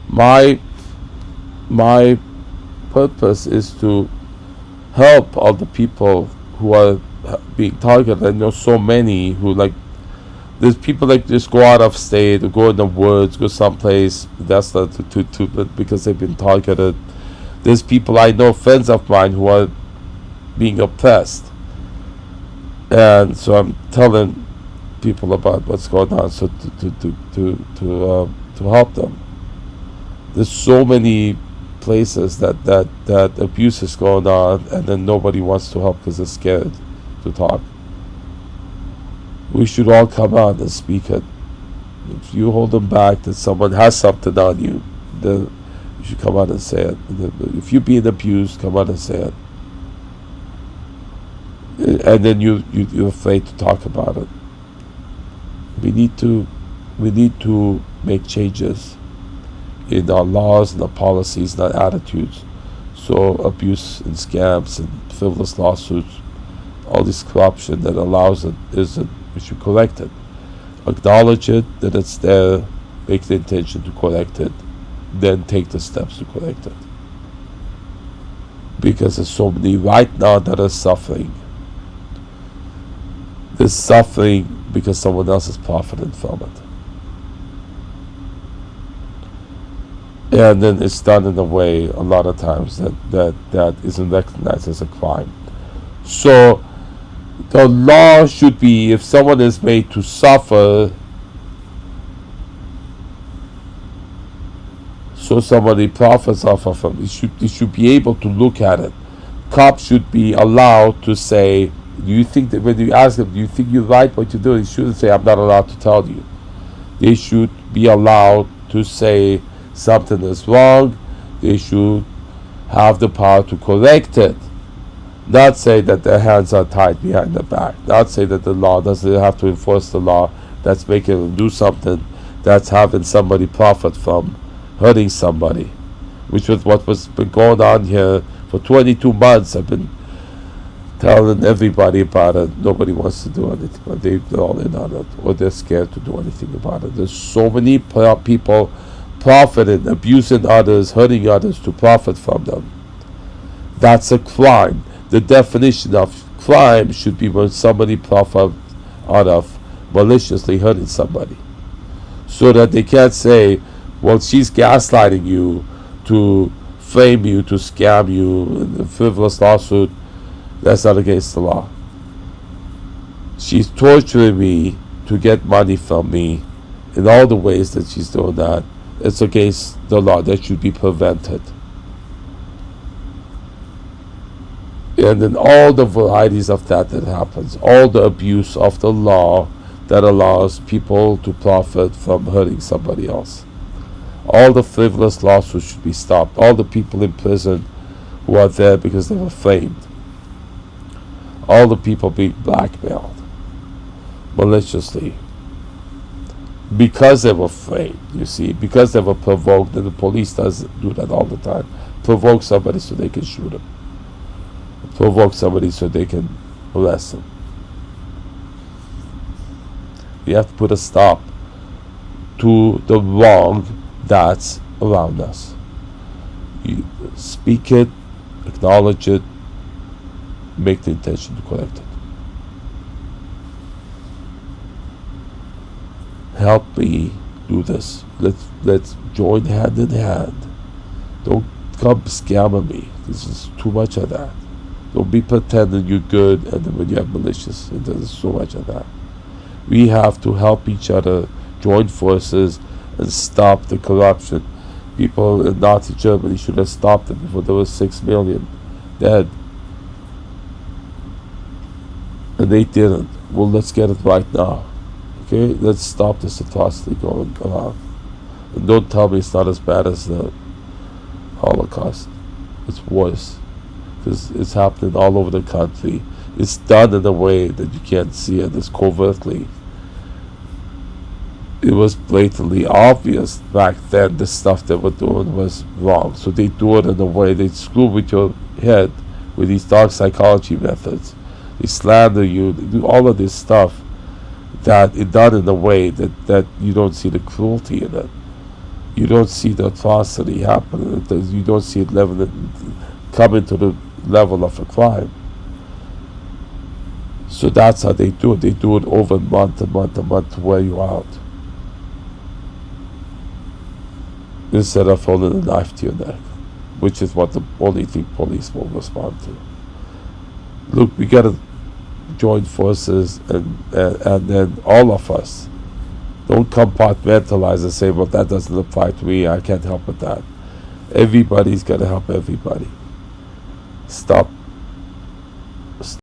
My my purpose is to help all the people who are being targeted. I know so many who, like, there's people like just go out of state or go in the woods, go someplace that's not because they've been targeted. There's people I know, friends of mine, who are being oppressed, and so I'm telling people about what's going on, so to help them. There's so many places that abuse is going on, and then nobody wants to help because they're scared to talk. We should all come out and speak it. If you hold them back, that someone has something on you, then you should come out and say it. If you're being abused, come out and say it. And then you're afraid to talk about it. We need to make changes in our laws and our policies and our attitudes. So abuse and scams and frivolous lawsuits, all this corruption that allows it, we should correct it. Acknowledge it, that it's there, make the intention to correct it, then take the steps to correct it. Because there's so many right now that are suffering. They're suffering because someone else is profiting from it. And then it's done in a way, a lot of times, that isn't recognized as a crime. So the law should be, if someone is made to suffer, so somebody profits off of them, they should be able to look at it. Cops should be allowed to say, do you think that, when you ask them, do you think you're right what you're doing? They shouldn't say, I'm not allowed to tell you. They should be allowed to say something is wrong. They should have the power to correct it. Not say that their hands are tied behind their back. Not say that the law doesn't have to enforce the law that's making them do something that's having somebody profit from hurting somebody, which was what was been going on here for 22 months. I've been telling everybody about it. Nobody wants to do anything, but they're all in on it, or they're scared to do anything about it. There's so many people profiting, abusing others, hurting others to profit from them. That's a crime. The definition of crime should be when somebody profits out of maliciously hurting somebody, so that they can't say, well, she's gaslighting you to frame you, to scam you in a frivolous lawsuit. That's not against the law. She's torturing me to get money from me in all the ways that she's doing that. It's against the law. That should be prevented. And then all the varieties of that happens, all the abuse of the law that allows people to profit from hurting somebody else. All the frivolous lawsuits should be stopped. All the people in prison who are there because they were framed. All the people being blackmailed maliciously because they were framed, you see, because they were provoked, and the police does do that all the time. Provoke somebody so they can shoot them. Provoke somebody so they can arrest them. We have to put a stop to the wrong that's around us. You speak it, acknowledge it, make the intention to correct it. Help me do this. Let's join hand in hand. Don't come scamming me. This is too much of that. Don't be pretending you're good, and then when you have malicious, there's so much of that. We have to help each other, join forces, and stop the corruption. People in Nazi Germany should have stopped it before there was 6 million dead. And they didn't. Well, let's get it right now. Okay? Let's stop this atrocity going around. And don't tell me it's not as bad as the Holocaust. It's worse. Because it's happening all over the country. It's done in a way that you can't see it. It's covertly. It was blatantly obvious back then the stuff they were doing was wrong. So they do it in a way, they screw with your head with these dark psychology methods. They slander you, they do all of this stuff that is done in a way that you don't see the cruelty in it. you don't see the atrocity happen. You don't see it coming to the level of a crime. So that's how they do it. They do it over month and month and month to wear you out, instead of holding a knife to your neck, which is what the only thing police will respond to. Look, we gotta join forces, and then all of us don't compartmentalize and say, well, that doesn't apply to me, I can't help with that. Everybody's gotta help everybody. Stop